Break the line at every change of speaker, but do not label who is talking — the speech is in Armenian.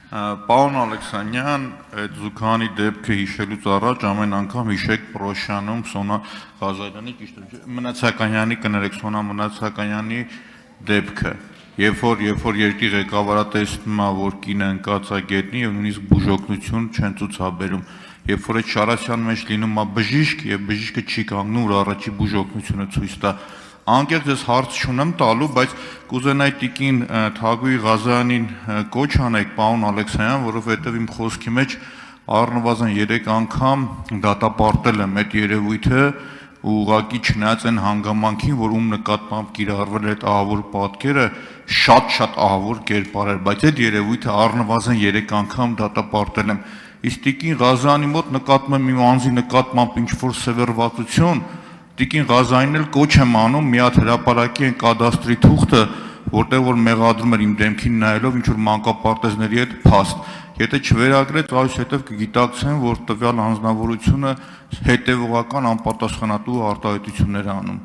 Պարոն Ալեքսանյան, այդ Զուգանի դեպքը հիշելուց առաջ ամեն անգամ հիշեք Պրոշյանում Սոնա Ղազարյանի, Մնացականյանի, կներեք, Սոնա Մնացականյանի դեպքը, երբ որ երկրի ղեկավարը տեսնում է, որ կինը ընկած է գետնի եւ նույնիսկ բուժօգնություն չեն ցուցաբերում, երբ որ այդ Շարասյան մեջ լինում է բժիշկ եւ բժիշկը չի կանգնում, որ առաջի բուժօգնությունը ցույց տա։ Անկեղծ ես հարց չունեմ տալու, բայց կուզենայի տիկին Թագուհի Ղազարյանին կոչ անեք, պարոն Ալեքսանյան, որովհետև իմ խոսքի մեջ առնվազն 3 անգամ դատապարտել եմ այդ երևույթը ու ուղղակի չնայած այն հանգամանքին, որ ում նկատմամբ կիրառվել է այդ ահավոր պատկերը, շատ ահավոր կերպար էր, բայց այդ երևույթը առնվազն 3 անգամ դատապարտել եմ։ Իսկ տիկին Ղազարյանի մոտ նկատում եմ իմ անձի նկատմամբ ինչ-որ սևեռվածություն, Տիկին Ղազարյանին էլ կոչ եմ անում մի հատ հրապարակի այն կադաստրի թուղթը, որտեղ որ մեղադրում էր իմ դեմքին նայելով ինչ-որ մանկապարտեզների հետ փաստ։ Եթե չվերագրեց, այո, հետև կգիտակցեն, որ տվյալ անձնավորությունը հետևողական անպատասխանատու արտահայտություններ է անում։